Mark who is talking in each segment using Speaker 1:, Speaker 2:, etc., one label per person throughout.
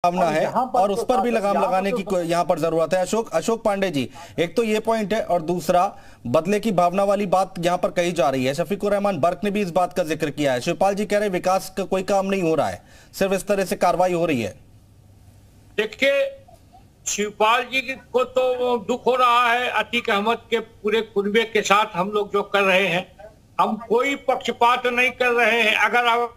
Speaker 1: भावना है और उस पर भी लगाम लगाने की यहाँ पर जरूरत है। अशोक पांडे जी, एक तो ये पॉइंट है और दूसरा बदले की भावना वाली बात यहाँ पर कही जा रही है। शफीकुर रहमान बर्क ने भी इस बात का जिक्र किया है। शिवपाल जी कह रहे विकास का कोई काम नहीं हो रहा है, सिर्फ इस तरह से कार्रवाई हो रही है।
Speaker 2: देखिए, शिवपाल जी को तो दुख हो रहा है अतीक अहमद के पूरे कुनबे के साथ हम लोग जो कर रहे हैं। हम कोई पक्षपात नहीं कर रहे हैं। अगर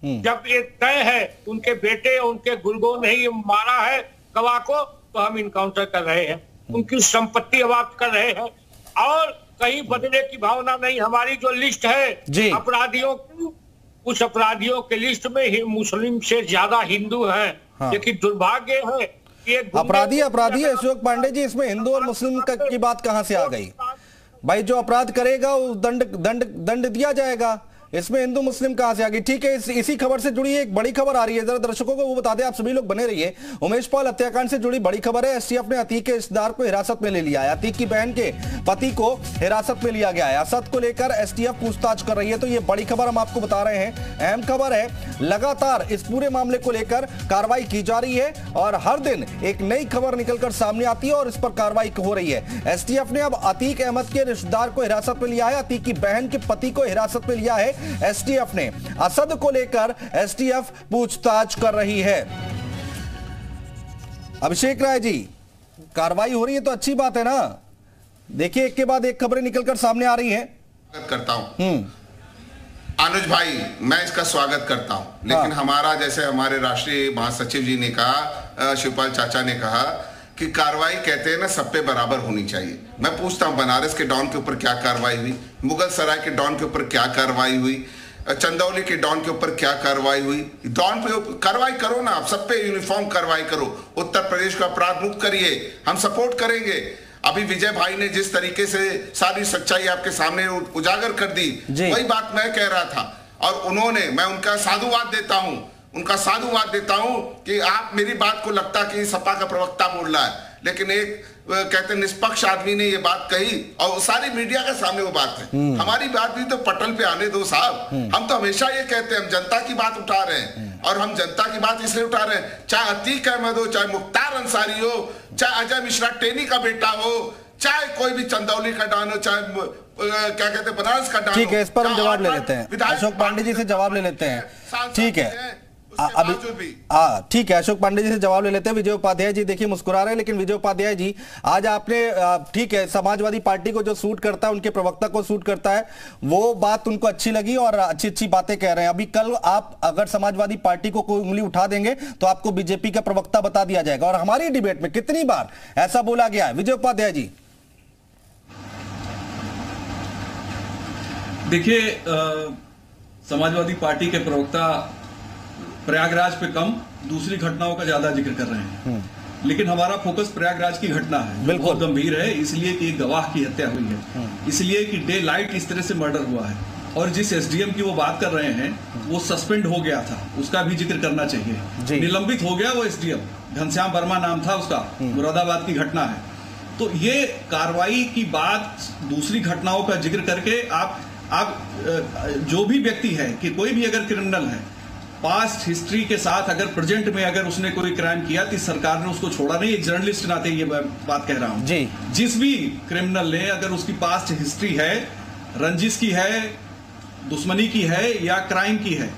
Speaker 2: जब ये तय है उनके बेटे उनके गुरगो ने ही मारा है गवाह को, तो हम इनकाउंटर कर रहे हैं, उनकी संपत्ति जब्त कर रहे हैं और कहीं बदले की भावना नहीं। हमारी जो लिस्ट है अपराधियों की, उस अपराधियों के लिस्ट में ही मुस्लिम से ज्यादा हिंदू हैं। लेकिन दुर्भाग्य है कि
Speaker 1: अपराधी है अशोक पांडे जी, इसमें हिंदू और मुस्लिम की बात कहां से आ गई? भाई जो अपराध करेगा वो दंड दिया जाएगा, इसमें हिंदू मुस्लिम कहां से आ गई? ठीक है, इसी खबर से जुड़ी एक बड़ी खबर आ रही है, जरा दर्शकों को वो बता दें, आप सभी लोग बने रहिए। उमेश पॉल हत्याकांड से जुड़ी बड़ी खबर है। एसटीएफ ने अतीक के रिश्तेदार को हिरासत में ले लिया है। अतीक की बहन के पति को हिरासत में लिया गया है। असद को लेकर एसटीएफ पूछताछ कर रही है। तो ये बड़ी खबर हम आपको बता रहे हैं, अहम खबर है। लगातार इस पूरे मामले को लेकर कार्रवाई की जा रही है और हर दिन एक नई खबर निकलकर सामने आती है और इस पर कार्रवाई हो रही है। एसटीएफ ने अब अतीक अहमद के रिश्तेदार को हिरासत में लिया है। अतीक की बहन के पति को हिरासत में लिया है एसटीएफ ने। असद को लेकर एसटीएफ पूछताछ कर रही है। अभिषेक राय जी, कार्रवाई हो रही है तो अच्छी बात है ना। देखिए, एक के बाद एक खबरें निकलकर सामने आ रही हैं।
Speaker 3: करता हूं अनुज भाई, मैं इसका स्वागत करता हूं, लेकिन हमारा जैसे हमारे राष्ट्रीय महासचिव जी ने कहा, शिवपाल चाचा ने कहा कि कार्रवाई कहते हैं ना सब पे बराबर होनी चाहिए। मैं पूछता हूं बनारस के डॉन के ऊपर क्या कार्रवाई हुई, मुगल सराय के डॉन के ऊपर क्या कार्रवाई हुई, चंदौली के डॉन के ऊपर क्या कार्रवाई हुई? डॉन पे कार्रवाई करो ना, आप सब पे यूनिफॉर्म कार्रवाई करो। उत्तर प्रदेश को अपराध मुक्त करिए, हम सपोर्ट करेंगे। अभी विजय भाई ने जिस तरीके से सारी सच्चाई आपके सामने उजागर कर दी, वही बात मैं कह रहा था। और उन्होंने, मैं उनका साधुवाद देता हूं कि आप मेरी बात को लगता कि सपा का प्रवक्ता बोल रहा है, लेकिन एक कहते निष्पक्ष आदमी ने ये बात कही और सारी मीडिया के सामने वो बात है। हमारी बात भी तो पटल पे आने दो साहब। हम तो हमेशा ये कहते हैं हम जनता की बात उठा रहे हैं और हम जनता की बात इसलिए उठा रहे हैं, चाहे अतीक अहमद हो, चाहे मुख्तार अंसारी हो, चाहे अजय मिश्रा टेनी का बेटा हो, चाहे कोई भी चंदौली का डॉन हो, चाहे क्या कहते हैं बनारस का डॉन।
Speaker 1: ठीक है, इस पर हम जवाब ले लेते हैं, अशोक पांडे जी से जवाब ले लेते हैं। ठीक है, अभी ठीक है, अशोक पांडे जी से जवाब ले लेते हैं। विजय उपाध्याय जी देखिए मुस्कुरा रहे हैं, लेकिन विजय उपाध्याय जी, आज आपने ठीक है, समाजवादी पार्टी को जो सूट करता है, उनके प्रवक्ता को सूट करता है, वो बात उनको अच्छी लगी और अच्छी बातें कह रहे हैं। अभी कल आप अगर समाजवादी पार्टी को कोई उंगली उठा देंगे तो आपको बीजेपी का प्रवक्ता बता दिया जाएगा। और हमारी डिबेट में कितनी बार ऐसा बोला गया है। विजय उपाध्याय जी
Speaker 4: देखिए, समाजवादी पार्टी के प्रवक्ता प्रयागराज पे कम, दूसरी घटनाओं का ज्यादा जिक्र कर रहे हैं, लेकिन हमारा फोकस प्रयागराज की घटना है, बहुत गंभीर है, इसलिए कि गवाह की हत्या हुई है, इसलिए कि डे लाइट इस तरह से मर्डर हुआ है। और जिस एसडीएम की वो बात कर रहे हैं वो सस्पेंड हो गया था, उसका भी जिक्र करना चाहिए। निलंबित हो गया वो एसडीएम, घनश्याम वर्मा नाम था उसका, मुरादाबाद की घटना है। तो ये कार्रवाई की बात, दूसरी घटनाओं का जिक्र करके आप जो भी व्यक्ति है कि कोई भी अगर क्रिमिनल है, पास्ट हिस्ट्री के साथ अगर प्रेजेंट में अगर उसने कोई क्राइम किया तो सरकार ने उसको छोड़ा नहीं। एक जर्नलिस्ट नाते ये बात कह रहा हूं जी। जिस भी क्रिमिनल ने अगर उसकी पास्ट हिस्ट्री है, रंजिश की है, दुश्मनी की है या क्राइम की है,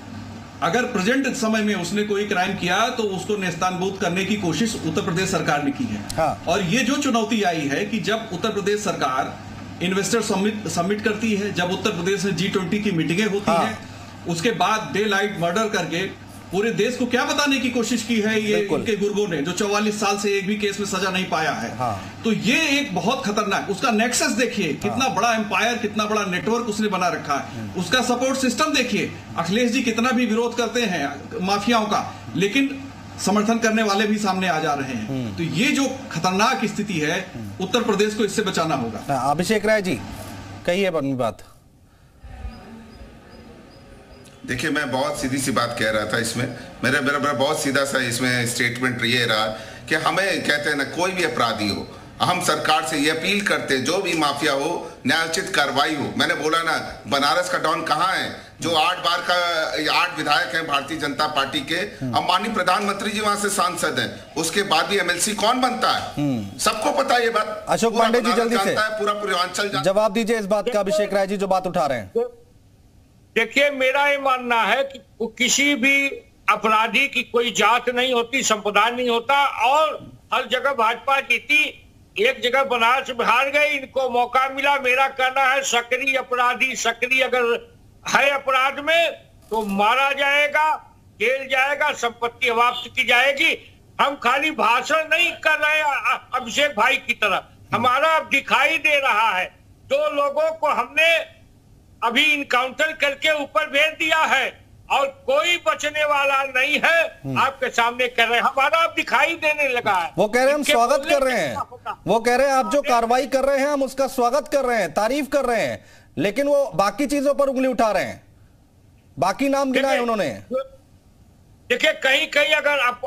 Speaker 4: अगर प्रेजेंट समय में उसने कोई क्राइम किया तो उसको नेस्तानबूद करने की कोशिश उत्तर प्रदेश सरकार ने की है। और ये जो चुनौती आई है कि जब उत्तर प्रदेश सरकार इन्वेस्टर समिट करती है, जब उत्तर प्रदेश में G20 की मीटिंगें होती हैं, उसके बाद डे लाइट मर्डर करके पूरे देश को क्या बताने की कोशिश की है ये इनके गुर्गों ने, जो 44 साल से एक भी केस में सजा नहीं पाया है। तो ये एक बहुत खतरनाक, उसका नेक्सस देखिए, कितना बड़ा एम्पायर, कितना बड़ा नेटवर्क उसने बना रखा है। उसका सपोर्ट सिस्टम देखिए, अखिलेश जी कितना भी विरोध करते हैं माफियाओं का, लेकिन समर्थन करने वाले भी सामने आ जा रहे हैं। तो ये जो खतरनाक स्थिति है, उत्तर प्रदेश को इससे बचाना होगा।
Speaker 1: अभिषेक राय जी कहिए अपनी बात।
Speaker 3: देखिए, मैं बहुत सीधी सी बात कह रहा था, इसमें मेरा बहुत सीधा सा इसमें स्टेटमेंट ये रहा कि हमें कहते हैं ना, कोई भी अपराधी हो, हम सरकार से ये अपील करते हैं जो भी माफिया हो न्यायोचित कार्रवाई हो। मैंने बोला ना, बनारस का डॉन कहाँ है, जो 8 विधायक हैं भारतीय जनता पार्टी के, अब माननीय प्रधानमंत्री जी वहां से सांसद हैं, उसके बाद भी एमएलसी कौन बनता है? सबको पता है ये बात।
Speaker 1: अशोक पांडे जी जल्दी से
Speaker 3: पूरा पूर्वांचल
Speaker 1: जवाब दीजिए इस बात का, अभिषेक राय जी जो बात उठा रहे हैं।
Speaker 2: देखिए, मेरा ये मानना है कि किसी भी अपराधी की कोई जात नहीं होती, संप्रदाय नहीं होता, और हर जगह भाजपा जीती। एक जगह बनारस में हार गए, इनको मौका मिला। मेरा कहना है सक्रिय अपराधी, सक्रिय अगर है अपराध में तो मारा जाएगा, जेल जाएगा, संपत्ति वापस की जाएगी। हम खाली भाषण नहीं कर रहे अभिषेक भाई की तरह, हमारा अब दिखाई दे रहा है। 2 लोगों को हमने अभी इनकाउंटर करके ऊपर भेज दिया है और कोई बचने वाला नहीं है। आपके सामने कर रहे हैं, हमारा अब दिखाई देने लगा है।
Speaker 1: वो कह रहे हैं हम स्वागत कर रहे हैं, वो कह रहे हैं आप जो कार्रवाई कर रहे हैं हम उसका स्वागत कर रहे हैं, तारीफ कर रहे हैं, लेकिन वो बाकी चीजों पर उंगली उठा रहे हैं, बाकी नाम गिनाए उन्होंने।
Speaker 2: देखिए, कहीं कहीं अगर आप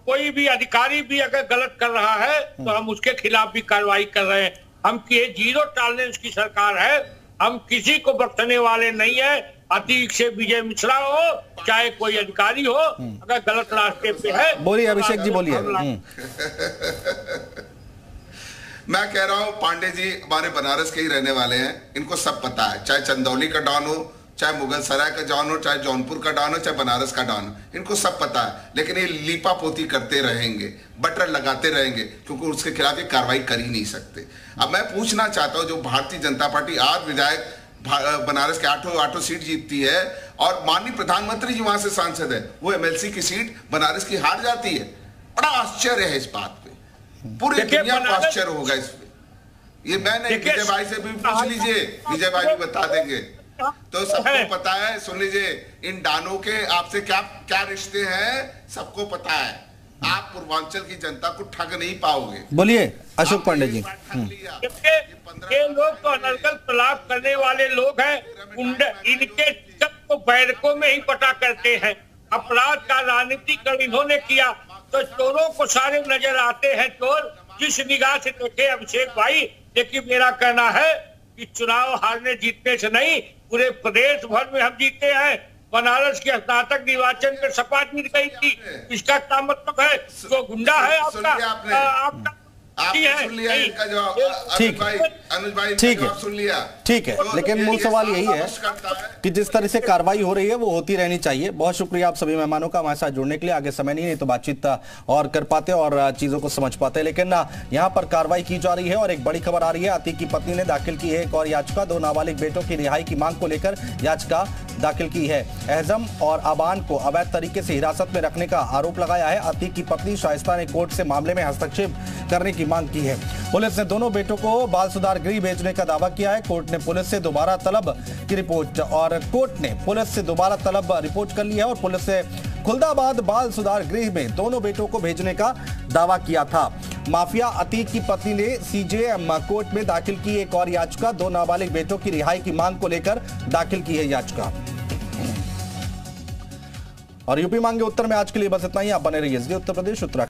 Speaker 2: कोई भी अधिकारी भी अगर गलत कर रहा है तो हम उसके खिलाफ भी कार्रवाई कर रहे हैं। हम ये 0 टॉलरेंस की सरकार है, हम किसी को बख्शने वाले नहीं है। अतीक से विजय मिश्रा हो, चाहे कोई अधिकारी हो, अगर गलत रास्ते पे है।
Speaker 1: बोलिए अभिषेक जी, बोलिए।
Speaker 3: मैं कह रहा हूं पांडे जी हमारे बनारस के ही रहने वाले हैं, इनको सब पता है, चाहे चंदौली का डॉन हो, चाहे मुगल सराय का डॉन हो, चाहे जौनपुर का डॉन हो, चाहे बनारस का डॉन हो, इनको सब पता है। लेकिन ये लीपा पोती करते रहेंगे, बटर लगाते रहेंगे, क्योंकि उसके खिलाफ ये कार्रवाई कर ही नहीं सकते। अब मैं पूछना चाहता हूं, जो भारतीय जनता पार्टी 8 विधायक बनारस के 8 सीट जीतती है और माननीय प्रधानमंत्री जी वहां से सांसद है, वो एमएलसी की सीट बनारस की हार जाती है। बड़ा आश्चर्य है इस बात पे, पूरी दुनिया को आश्चर्य होगा इस पे। ये मैं नहीं, विजय भाई से भी पूछ लीजिए, विजय भाई भी बता देंगे। तो सबको पता है, सुन लीजिए, इन डानों के आपसे क्या क्या रिश्ते हैं सबको पता है। आप पूर्वांचल की जनता को ठग नहीं पाओगे।
Speaker 1: बोलिए अशोक पांडे जी।
Speaker 2: ये लोग तो अनर्गल प्रलाप करने वाले लोग हैं, इनके सबको बैरकों में ही पटा करते हैं। अपराध का राजनीतिकरण इन्होंने किया तो चोरों को सारे नजर आते हैं चोर, जिस निगाह से देखे अभिषेक भाई। लेकिन मेरा कहना है कि चुनाव हारने जीतने से नहीं, पूरे प्रदेश भर में हम जीते हैं। बनारस के स्नातक निर्वाचन में सपा जीत गई थी, इसका क्या मतलब है? जो गुंडा है आपका
Speaker 3: सुन लिया इनका जवाब,
Speaker 1: ठीक है,
Speaker 3: अनुज भाई
Speaker 1: ठीक है,
Speaker 3: सुन लिया,
Speaker 1: ठीक है। लेकिन मूल सवाल यही है कि जिस तरह से कार्रवाई हो रही है वो होती रहनी चाहिए। बहुत शुक्रिया आप सभी मेहमानों का हमारे साथ जुड़ने के लिए। आगे समय नहीं तो बातचीत और कर पाते और चीजों को समझ पाते, लेकिन यहाँ पर कार्रवाई की जा रही है। और एक बड़ी खबर आ रही है, अतीक की पत्नी ने दाखिल की है एक और याचिका। 2 नाबालिग बेटों की रिहाई की मांग को लेकर याचिका दाखिल की है। एहजम और अबान को अवैध तरीके से हिरासत में रखने का आरोप लगाया है। अतीक की पत्नी शाइस्ता ने कोर्ट से मामले में हस्तक्षेप करने की मांग की है। पुलिस ने दोनों बेटों को बाल सुधार गृह भेजने का दावा किया है। कोर्ट ने पुलिस से दोबारा तलब की रिपोर्ट कर ली है और पुलिस से खुलदाबाद बाल सुधार गृह में दोनों बेटों को भेजने का दावा किया था। माफिया अतीक की पत्नी ने सीजेएम कोर्ट में दाखिल की एक और याचिका। 2 नाबालिग बेटों की रिहाई की मांग को लेकर दाखिल की है याचिका। और यूपी मांगे उत्तर में आज के लिए बस इतना ही। आप बने रहिए उत्तर प्रदेश उत्तराखंड।